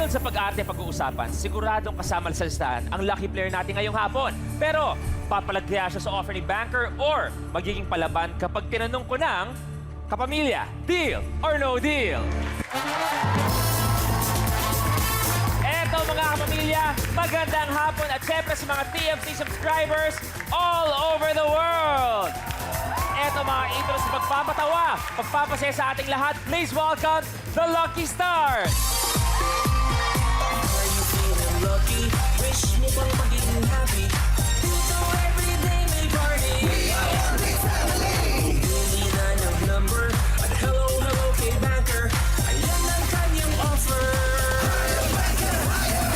Idol sa pag-arte pag-uusapan, siguradong kasama sa listahan ang lucky player natin ngayong hapon. Pero, papalagya siya sa offer ni banker or magiging palaban kapag tinanong ko ng kapamilya, deal or no deal? Eto mga kapamilya, magandang hapon at syempre sa mga TFC subscribers all over the world. Eto mga idol sa pagpapatawa, pagpapasaya sa ating lahat, please welcome the Lucky Stars! Are you feeling lucky? Wish mo pang maging happy. Dito everyday may party. We are Lucky Family. Hindi na nag-number. At hello, hello kay banker. Ayan ang kanyang offer. Higher, banker, higher.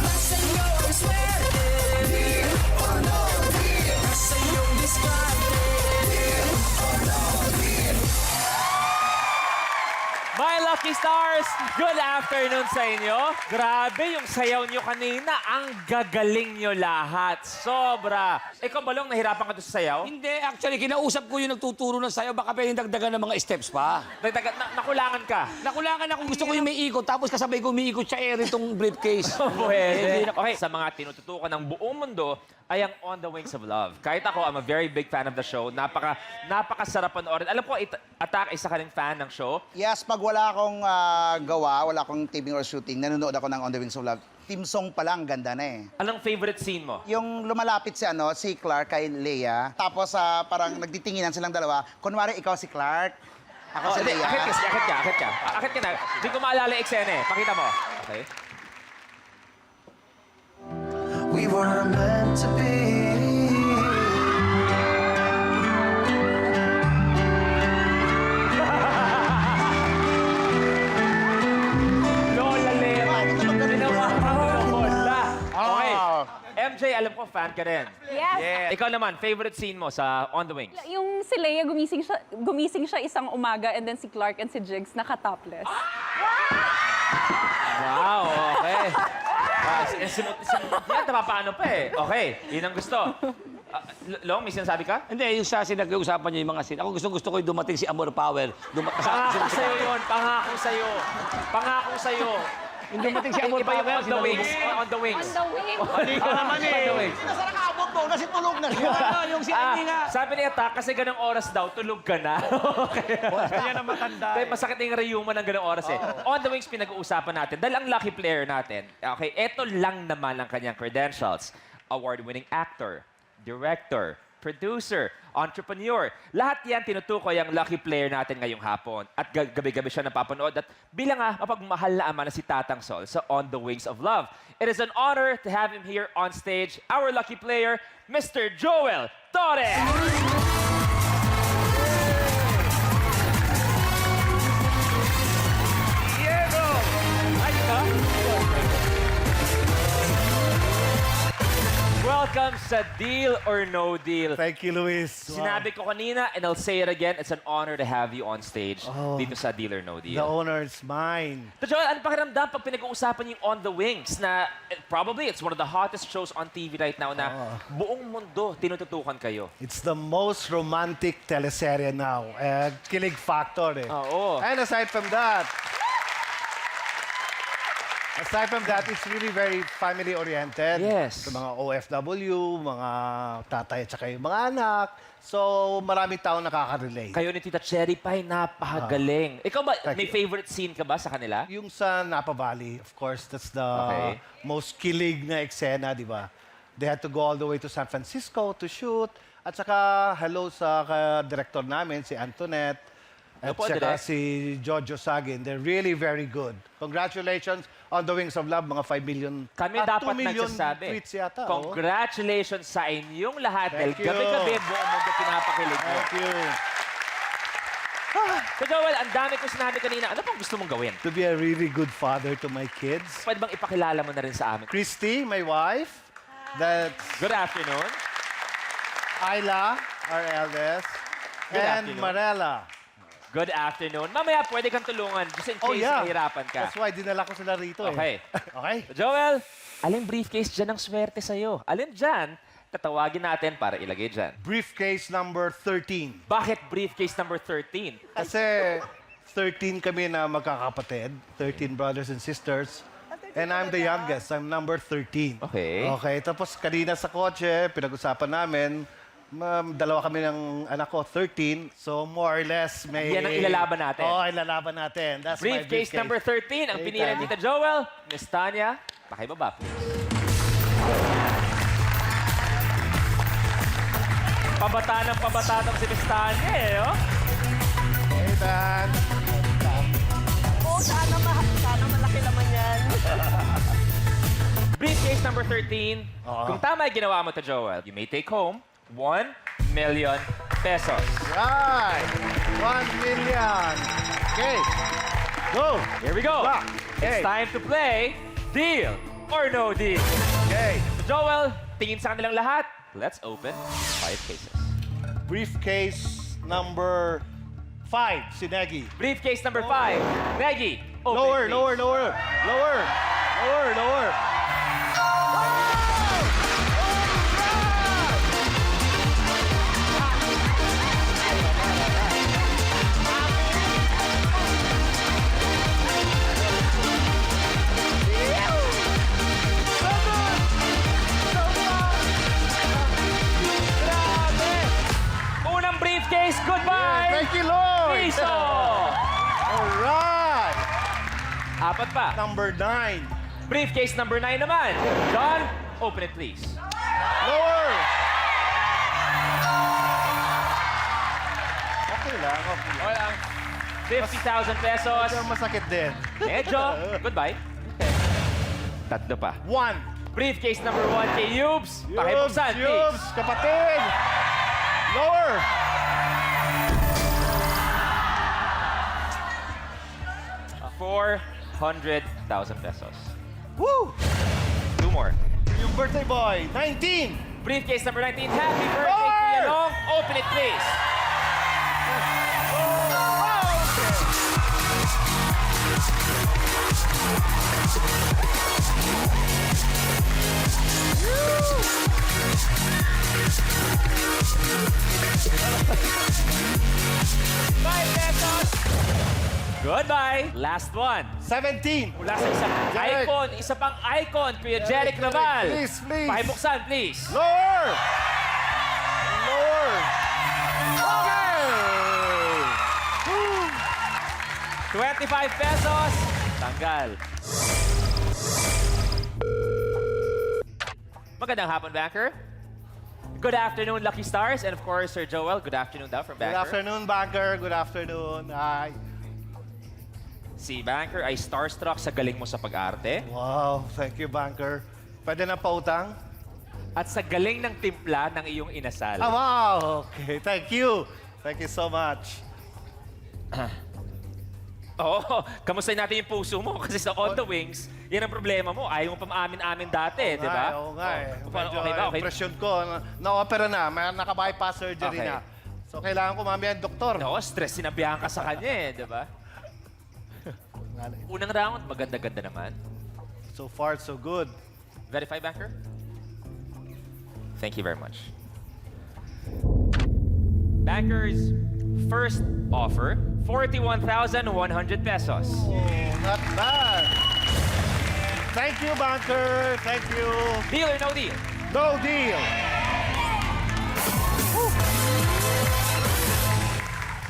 Nasa iyo ang swerte. Deal or no deal. Nasa iyong diskarte. Deal or no deal. My Lucky Stars, good afternoon sa inyo. Grabe yung sayaw nyo kanina. Ang gagaling nyo lahat. Sobra. Ikaw, Balong, nahirapan ka doon sa sayaw? Hindi, actually, kinausap ko yung nagtuturo ng sayo. Baka pwedeng dagdagan ng mga steps pa. Nakulangan ka. Nakulangan ako. Gusto ko yung may ikot. Tapos kasabay ko umiikot sa air itong briefcase. Pwede. Okay, sa mga tinututukan ng buong mundo ay ang On the Wings of Love. Kahit ako, I'm a very big fan of the show. Napakasarap panoorin. Alam ko, Attack isa ka ring fan ng show. Yes, pag wala akong wala akong taping or shooting, nanonood ako ng On the Wings of Love. Team song pa lang, ganda na eh. Anong favorite scene mo? Yung lumalapit si Clark kay Leia, tapos parang nagtitinginan silang dalawa. Kunwari, ikaw si Clark, ako si Leia. Akit ka. Akit ka na. Hindi ko maalala yung eksena eh. Pakita mo. Okay. We were meant to be. Lola Lera. Lola. Okay. Oh. MJ, alam ko, fan ka rin. Yes. Ikaw naman, favorite scene mo sa On the Wings? Yung si Leia, gumising siya isang umaga and then si Clark and si Jigs naka-topless. Wow, okay. Simot yan, paano pa eh. Okay, yun ang gusto. Long, may sinasabi ka? Hindi, yung sa nag-uusapan niya yung mga scene. Ako gusto ko yung dumating si Amor Power. Pangako sa'yo yun, pangako sa'yo. Pangako sa'yo. Yung dumating si Amor Iba yung Power. On the Wings. On the Wings. On the wing. Hindi ka naman eh. On the Wings. Nasa nakabot mo, kasi tulog na siya. Yung si Andy nga. Sabi ni Attack, kasi ganong oras daw, tulog ka na. Okay. Kaya na matanda. Kaya masakit na yung rayuma ng ganong oras eh. On the Wings, pinag-uusapan natin. Dahil ang lucky player natin, okay, eto lang naman ang kanyang credentials. Award-winning actor, director, producer, entrepreneur. Lahat yan tinutukoy ang lucky player natin ngayong hapon. At gabi-gabi siya napapanood. At bilang mapagmahal na ama na si Tatang Sol sa On the Wings of Love. It is an honor to have him here on stage, our lucky player, Mr. Joel Torres! Diego! Ay, ka? Welcome sa Deal or No Deal. Thank you, Luis. Sinabi ko kanina, and I'll say it again, it's an honor to have you on stage Oh. dito sa Deal or No The Deal. honor is mine. So, Joel, ano pakiramdam pag pinag-uusapan yung On the Wings na probably it's one of the hottest shows on TV right now na buong mundo tinututukan kayo? It's the most romantic teleserye now. Kilig factor eh. Oo. And aside from that, it's really very family-oriented. Yes. Sa mga OFW, mga tatay at saka yung mga anak. So, maraming tao nakaka-relate. Kayo ni Tita Cherry Pie, napakagaling. Ikaw ba, Thank may you. favorite scene ka ba sa kanila? Yung sa Napa Valley, of course, that's the Okay. most kilig na eksena, di ba? They had to go all the way to San Francisco to shoot. At saka, hello sa director namin, si Antoinette. Hello At po, saka Direk. si Jojo Sagin. They're really very good. Congratulations on the Wings of Love, mga 5 million. Kami 2 dapat million nagsasabi. tweets yata. Congratulations sa inyong lahat. Dahil Thank you. gabi-gabi buong mundo pinapakilig mo. Thank you. So, Joel, ang dami ko sinabi kanina. Ano pang gusto mong gawin? To be a really good father to my kids. Pwede bang ipakilala mo na rin sa amin? Christy, my wife. That's Good afternoon. Ayla, our eldest. Good and afternoon. Marella. Good afternoon. Mamaya, pwede kang tulungan just in case nahihirapan ka. That's why dinala ko sila rito Okay. eh. Okay? Joel, aling briefcase dyan ang swerte sa'yo? Alin dyan, tatawagin natin para ilagay dyan. Briefcase number 13. Bakit briefcase number 13? Kasi 13 kami na magkakapatid. 13 brothers and sisters. And I'm the youngest. I'm number 13. Okay. Okay, tapos kanina sa kotse, pinag-usapan namin, dalawa kami ng anak ko, 13. So more or less may... Yan ang ilalaban natin. Oo, ilalaban natin. That's my Briefcase number 13, ang pinili ni Tita Joel. Miss Tanya, pakibaba please. Pabata ng si Miss Tanya eh, oh. Hey, Dan. Oh, sana malaki naman yan. Briefcase number 13. Kung tama yung ginawa mo to Joel, you may take home 1 million pesos. Right. 1 million. Okay. Go. Here we go. Rock. It's Okay. time to play Deal or No Deal. Okay. So Joel, tingin sa kanilang lahat. Let's open 5 cases. Briefcase number 5, si Negi. Briefcase number 5. Negi, open Lower, please. lower, lower. Lower. Lower, lower. Grabe! Unang briefcase, goodbye! Thank you, Lord. Piso! All right. Apat pa. Number 9. Briefcase number 9 naman. John, open it please. Lower. Okay lang, okay lang. Okay lang. 50,000 pesos. Medyo masakit din. Medyo. Goodbye. Okay. Tatlo pa. 1. Briefcase number 1 kay Yubes. Pakibuksan, please. Yubes, kapatid. Lower. $400,000 pesos. Woo! 2 more. Yung birthday boy, 19. Briefcase number 19. Happy birthday, Lower! Kuya Long. Open it, please. $5. Goodbye. Last one. 17. Mula sa isang Jeric. icon, isa pang icon, Kuya Jeric Naval. Please, please. Pakibuksan, please. Lower. Lower. Okay. 25 pesos. Tanggal. Magandang hapon, Banker. Good afternoon, Lucky Stars. And of course, Sir Joel, good afternoon daw from Good Banker. afternoon, banker. Good afternoon. Hi. Si Banker ay starstruck sa galing mo sa pag-arte Wow, thank you, banker. Pwede na pautang? at sa galing ng timpla ng iyong inasal. Ah, wow. Okay, thank you. Thank you so much. Oo, kamustahin natin yung puso mo kasi sa On the Wings, yan ang problema mo. Ayaw mo pa maamin-amin dati, di ba? Oo nga eh. Paano, Medyo okay ba? Okay. impression ko, na-opera na, may naka-bypass surgery Okay. na. So, kailangan ko mamaya ang doktor. No, stress sinabihan ka sa kanya eh, di ba? Unang round, maganda-ganda naman. So far, so good. Verify, Banker? Thank you very much. Banker's first offer, 41,100 pesos. Oh, not bad. Thank you, banker. Thank you. Deal or no deal? No deal.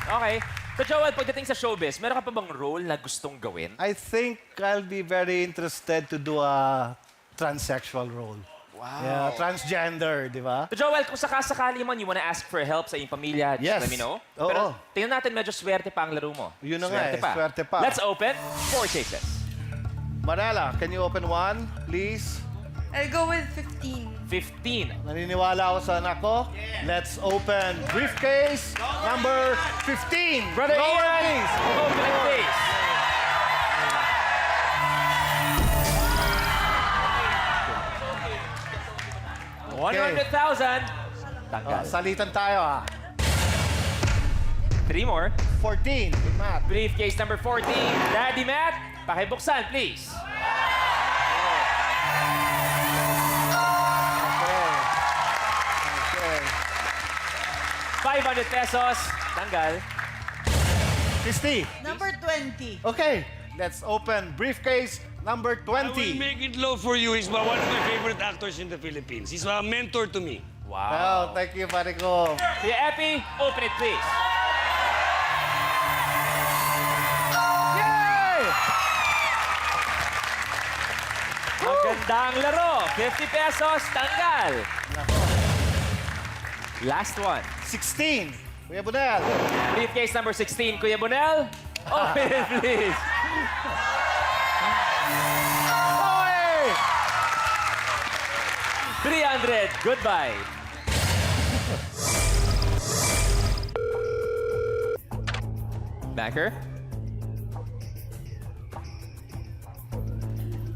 Okay. So Joel, pagdating sa showbiz, meron ka pa bang role na gustong gawin? I think I'll be very interested to do a transsexual role. Wow. Yeah, transgender, di ba? So Joel, kung sakasakali man you wanna ask for help sa iyong pamilya, just Yes. let me know. Oo. Pero tingnan natin, medyo swerte pa ang laro mo. Yun na nga eh, swerte pa. Let's open 4 cases. Manela, can you open one, please? I'll go with 15. 15. Naniniwala ako sa anak ko. Let's open briefcase number 15. Brother Lower, Ian, please. open it please. $100,000. Tanggal. Salitan tayo ha. 3 more. 14. Matt. Briefcase number 14. Daddy Matt, pakibuksan, please. Okay. 500 pesos. Tanggal. Christy. Number 20. Okay. Let's open briefcase number I will 20. make it low for you. He's one of my favorite actors in the Philippines. He's a mentor to me. Oh, thank you, pare ko. Kuya Epi, open it please. Yay! Magandang laro. 50 pesos, tanggal. Last one. 16. Kuya Bunel. Briefcase number 16, Kuya Bonel. Open it, please. Oy! 300. Goodbye. Banker?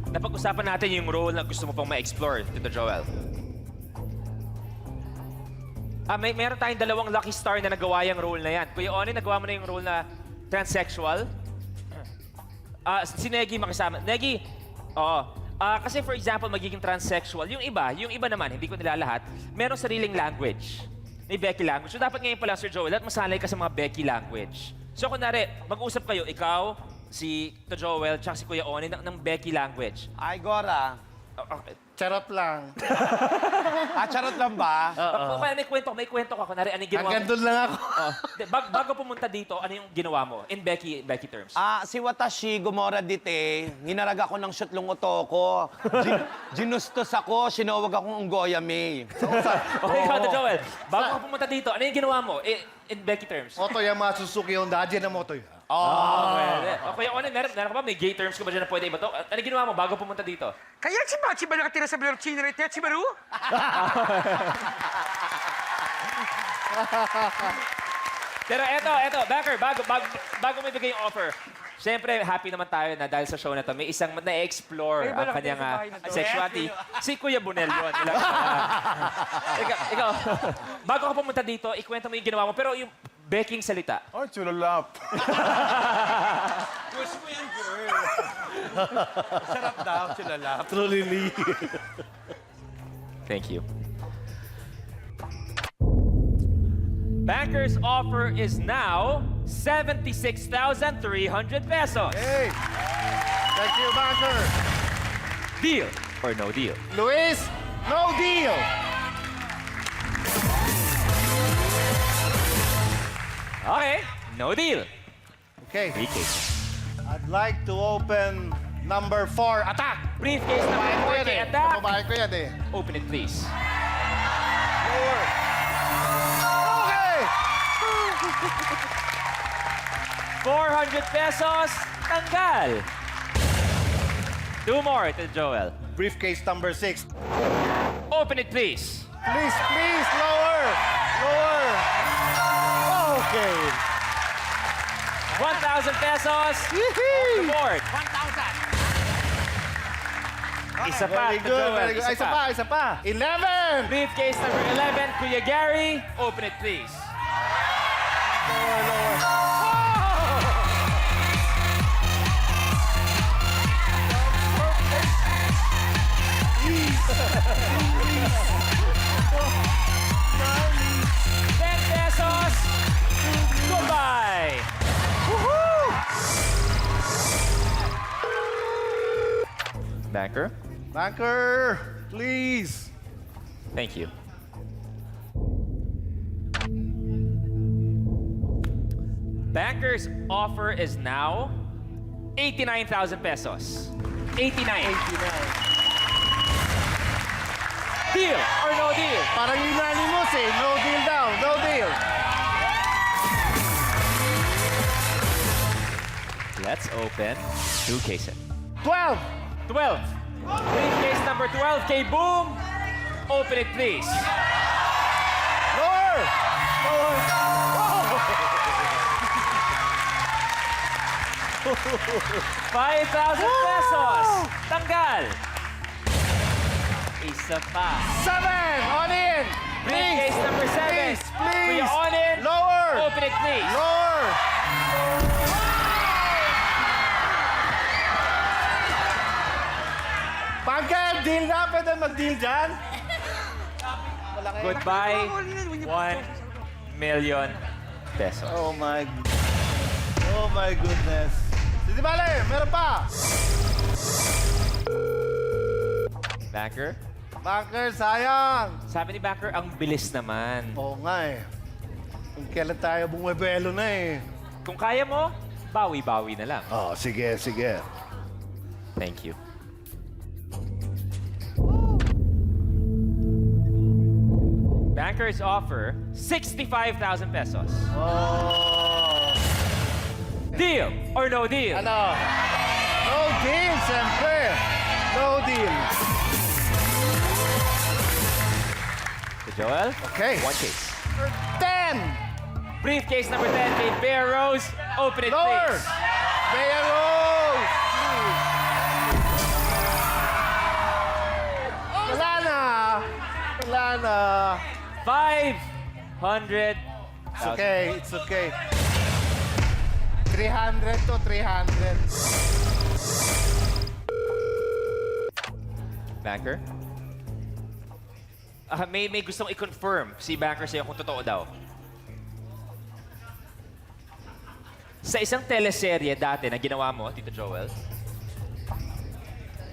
Napag-usapan natin yung role na gusto mo pang ma-explore, Tito Joel. Meron tayong dalawang lucky star na nagawa yung role na yan. Kuya Oni, nagawa mo na yung role na transsexual? Si Negi makisama. Negi, oo. Kasi for example, magiging transsexual. Yung iba naman, hindi ko nilalahat, meron sariling language. May Becky language. So dapat ngayon pala, Sir Joel, at masanay ka sa mga Becky language. So kunwari, mag-usap kayo, ikaw, si Tito Joel, tsaka si Kuya Oni ng Becky language. Ay, Gora. Okay. Charot lang. Charot lang ba? May kwento ka. Kunwari, anong ginawa Hanggang mo? doon lang ako. Bago pumunta dito, ano yung ginawa mo? In Becky terms. Si Watashi Gomora dite, hinarag ako ng shutlong otoko. Ginustos ako, sinawag akong Unggoya May. Okay, Tito Joel. Bago ka pumunta dito, ano yung ginawa mo? In Becky terms. Moto Yamaha Suzuki Honda, dyan na moto yun. Pwede. Okay, Oni, meron ka ba? May gay terms ka ba dyan na pwede iba to? Ano ginawa mo bago pumunta dito? Kaya si Bachi ba nakatira sa Belorchino rito? Si Baru? Pero eto, Banker, bago may bigay yung offer, siyempre, happy naman tayo na dahil sa show na to, may isang na-explore ang kanyang sexuality. Si Kuya Bunel yun. Ikaw, bago ka pumunta dito, ikwento mo yung ginawa mo, pero yung baking salita. Oh, chulalap. Sarap daw, silalap. Truly. Thank you. Banker's offer is now 76,300 pesos. Hey! Thank you, Banker. Deal or no deal? Luis, no deal. Okay, no deal. Okay, Briefcase. I'd like to open number 4, attack! Briefcase number 4 kay Attack. Babae ko yan eh. Open it, please. Lower. Okay! 400 pesos, tanggal. 2 more to Joel. Briefcase number 6. Open it, please. Please, lower! Lower! Okay. 1,000 pesos. Off the board. 1,000. Isa pa, Very to good, Joel. very good. Isa pa. 11! Briefcase number 11, Kuya Gary. Open it, please. Lower, lower. $10. Goodbye. Banker, Banker, please. thank you. Banker's offer is now 89,000 pesos. 89. Deal or no deal? Parang unanimous eh. No deal daw. No deal. Let's open 2 cases. 12. 12. Briefcase number 12, K-Boom. Open it, please. Lower. Lower. 5,000 pesos. Tanggal. Isa pa. 7. On in. Briefcase number 7. Please, please. Kuya on in. Lower. Open it, please. Lower. Banker, deal na. Pwede mag-deal dyan. Goodbye. 1 million pesos. Oh my goodness. Si Di bale, meron pa. Banker? Banker, sayang. Sabi ni Banker, ang bilis naman. Oo nga eh. Kung kailan tayo bumibelo na eh. Kung kaya mo, bawi-bawi na lang. Oh, sige, sige. Thank you. Bankers offer 65,000 pesos. Oh. Deal or no deal? Ano? No deal, siyempre. No deal. So Joel, Okay. one case. 10. Briefcase number 10, kay Bear Rose. Open it, Lower. please. Bea Rose. Wala na. Wala na. 500. It's okay, it's okay. 300 to 300. Banker? May gustong i-confirm si Banker sa'yo kung totoo daw. Sa isang teleserye dati na ginawa mo, Tito Joel,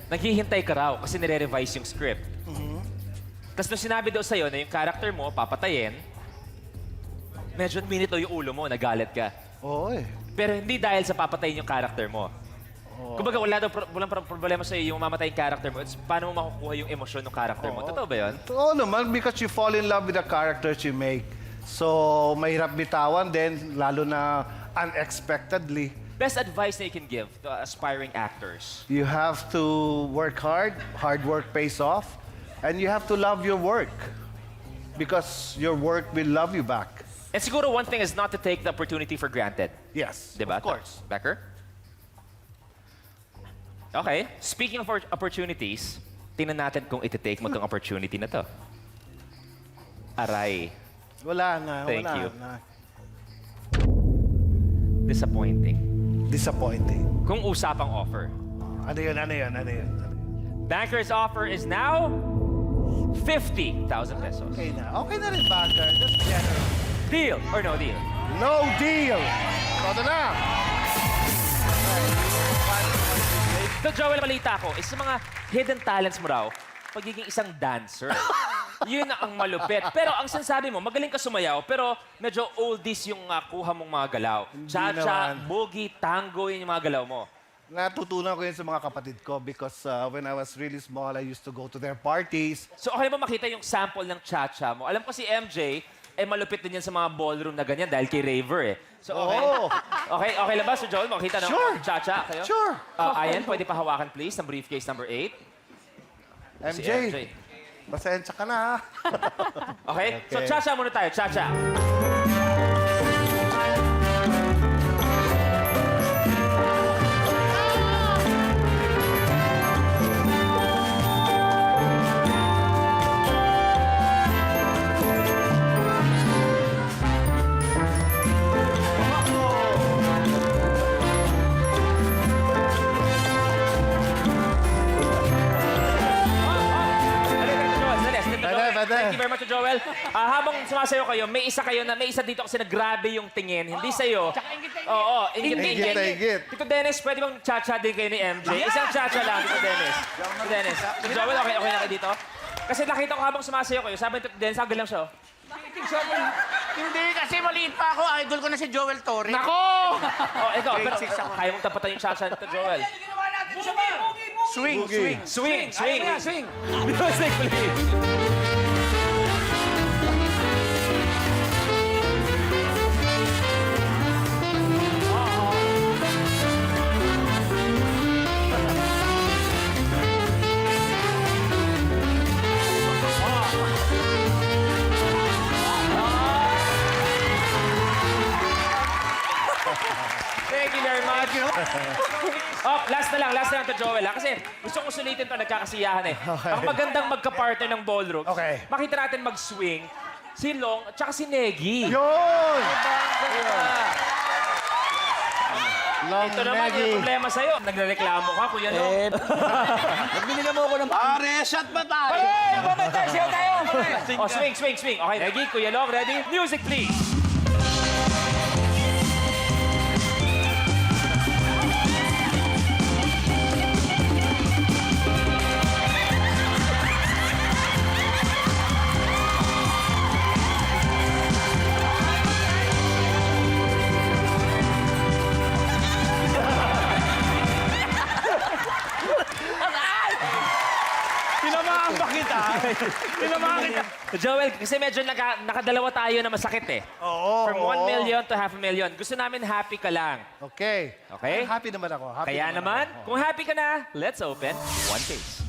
naghihintay ka raw kasi nire-revise yung script. Tapos nung sinabi daw sa'yo na yung character mo, papatayin, medyo minito yung ulo mo, nagalit ka. Oy. Pero hindi dahil sa papatayin yung character mo. Kumbaga, walang problema sa'yo yung mamatay yung character mo. It's paano mo makukuha yung emosyon ng character mo. Totoo ba yun? Oo naman, because you fall in love with the characters you make. So, mahirap bitawan din, lalo na unexpectedly. Best advice na you can give to aspiring actors. You have to work hard. Hard work pays off. And you have to love your work. Because your work will love you back. And siguro one thing is not to take the opportunity for granted. Yes, Diba? of course. Becker? Okay. Speaking of opportunities, tingnan natin kung iti-take mo tong opportunity na to. Aray. Wala na, Thank wala you. na. Disappointing. Disappointing. Kung usapang offer. Ano yun, ano yun, ano yun? Banker's offer is now 50,000 pesos. Okay na rin, Banker. Just generous. Deal or no deal? No deal! Todo na! So Joel, balita ko, is sa mga hidden talents mo raw, pagiging isang dancer. Yun ang malupit. Pero ang sinasabi mo, magaling ka sumayaw, pero medyo oldies yung kuha mong mga galaw. Cha-cha, naman. boogie, tango, yun yung mga galaw mo. Natutunan ko yun sa mga kapatid ko because when I was really small, I used to go to their parties. So okay ba makita yung sample ng cha-cha mo? Alam ko si MJ, malupit din yan sa mga ballroom na ganyan dahil kay Raver eh. So okay. Oo. Okay lang ba, Sir Joel? Makita ng Sure. cha-cha kayo? Sure. Ayan, pwede pa hawakan please ng briefcase number 8. Si MJ, pasensya ka na ha. Okay? So Okay. cha-cha muna tayo, cha-cha. Thank you very much, Joel. Habang sumasayo kayo, may isa dito kasi naggrabe yung tingin. Hindi sa'yo. Oo, Ingit. Tito Dennis, pwede bang cha-cha din kayo ni MJ? Isang cha-cha lang, Tito Dennis. Tito Dennis. Tito Joel, okay na kayo dito? Kasi nakita ko habang sumasayo kayo, sabi ni Tito Dennis, hanggang lang siya. Hindi, kasi maliit pa ako. Idol ko na si Joel Torre. Nako! Oh, ikaw, pero kaya mong tapatan yung cha-cha ni Tito Joel. Swing, swing. Swing! Music, please! Thank you very much. Oh, last na lang to Joel, ha? Kasi gusto kong sulitin to, nagkakasiyahan eh. Ang magandang magka-partner ng ballroom, Okay. makita natin mag-swing, si Long at saka si Negi. Yun! Long Ito naman Negi. yung problema sa'yo. Nagrereklamo ka, Kuya Long. Binila mo ako ng... Pare, shot ba tayo? Oh, swing. Okay, Negi, Kuya Long, ready? Music, please. Joel, kasi medyo nakadalawa tayo na masakit eh. Oo. From 1 million to half a million. Gusto namin happy ka lang. Okay. Okay? Happy naman ako. Happy Kaya naman, ako. kung happy ka na, let's open one case.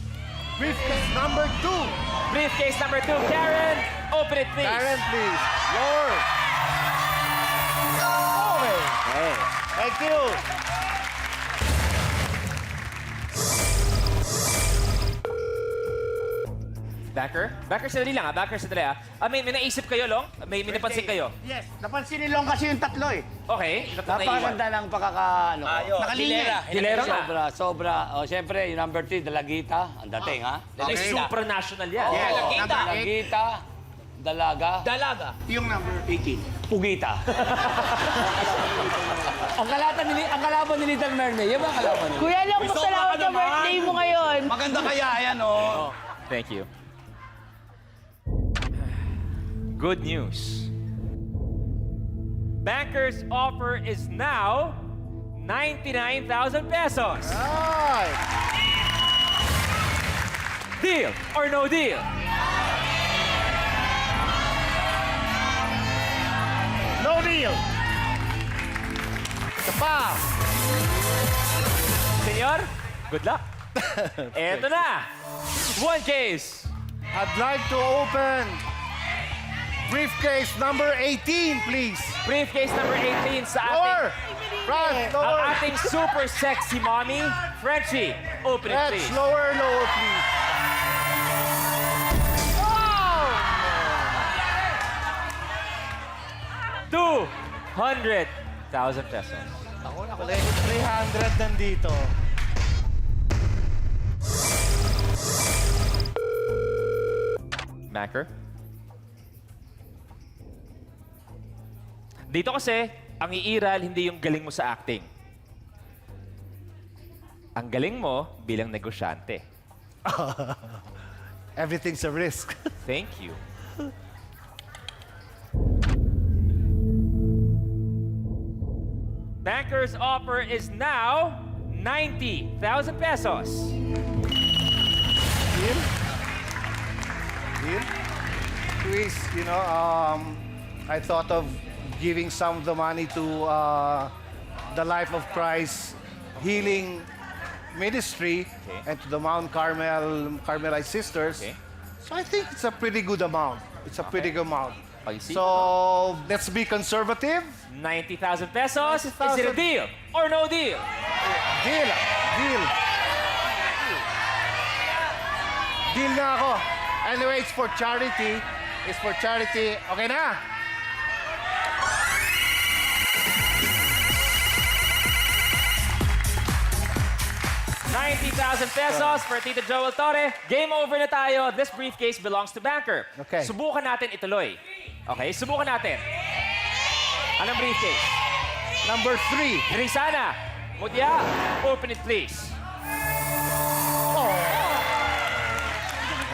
Briefcase number 2. Briefcase number 2, Karen, open it please. Karen, please. Lower. Okay. Hey. Thank you. Backer, sandali lang Backer, sandali may naisip kayo, Long? May napansin kayo? Yes, napansin ni Long kasi yung tatlo eh. Okay, naiwan. Napakaganda ng pagkaka... Ano, Nakalinya. Hilera nga. Sobra. O, siyempre, yung number 3, Dalagita. Ang dating, ha? Okay. Supranational yan. Yes, Oo, number eight. Dalagita, Dalaga, Dalaga. Yung number 18. Pugita. ang kalaban ni Little Mermaid. Yan ba ang kalaban nila? Kuya Long, pasalamat sa birthday mo ngayon. Maganda kaya yan, oh. Thank you. Good news. Banker's offer is now 99,000 pesos. Right. Deal or no deal? No deal. Isa pa. Senyor, good luck. Eto na. One case. I'd like to open briefcase number 18, please. Briefcase number 18 sa Lower. ating, Front, ang lower. ating super sexy mommy, Frenchie. Open it, Let's please. lower, please. Oh! 200,000 pesos. Ako na, 300 nandito. Macker? Dito kasi, ang iiral hindi yung galing mo sa acting. Ang galing mo bilang negosyante. Everything's a risk. Thank you. Banker's offer is now 90,000 pesos. Deal? Deal? Please, I thought of giving some of the money to the Life of Christ Healing Ministry and to the Mount Carmelite Sisters. Okay. So I think it's a pretty good amount. It's a pretty good amount. I see. So let's be conservative. 90,000 pesos. Is it a 90,000. deal or no deal? Deal. Deal. Deal na ako. Anyway, it's for charity. It's for charity. Okay na? $90,000 for Tito Joel Torre. Game over na tayo. This briefcase belongs to Banker. Okay. Subukan natin ituloy. Okay, subukan natin. Anong briefcase? Number 3. Grisana, Mutya, open it please.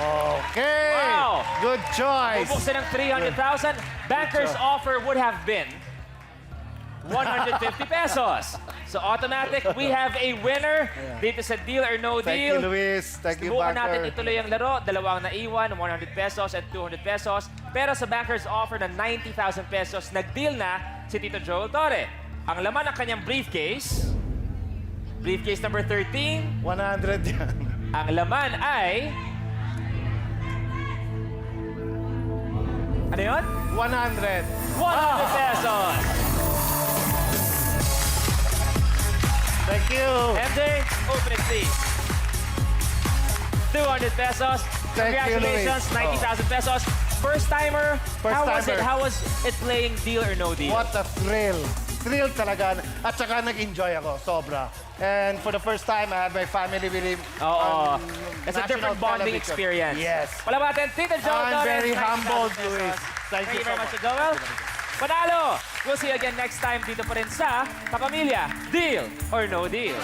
Okay. Wow. Good choice. Bubuksan ng 300,000. Banker's offer would have been 150 pesos. So automatic, we have a winner dito sa Deal or No Thank Deal. you, Luis. Thank you, Subukan natin Banker. ituloy ang laro. Dalawang naiwan, 100 pesos at 200 pesos. Pero sa Banker's offer ng 90,000 pesos, nag-deal na si Tito Joel Torre. Ang laman ng kanyang briefcase number 13, 100 yan. ang laman ay... Ano yun? 100. 100 pesos. Thank you. MJ, open it please. 200 pesos. Thank you, Congratulations, Luis. 90,000 pesos. First timer. How was it? First-timer. How was it playing Deal or No Deal? What a thrill. Thrill talaga. At saka nag-enjoy ako. Sobra. And for the first time, I had my family with him. Oo. on It's a national different bonding television. experience. Yes. Palabatin, Tito Joel I'm Torres, very 90,000 humbled, pesos. Luis. Thank you so very much. much, Joel. Panalo! We'll see you again next time dito pa rin sa Kapamilya, Deal or No Deal.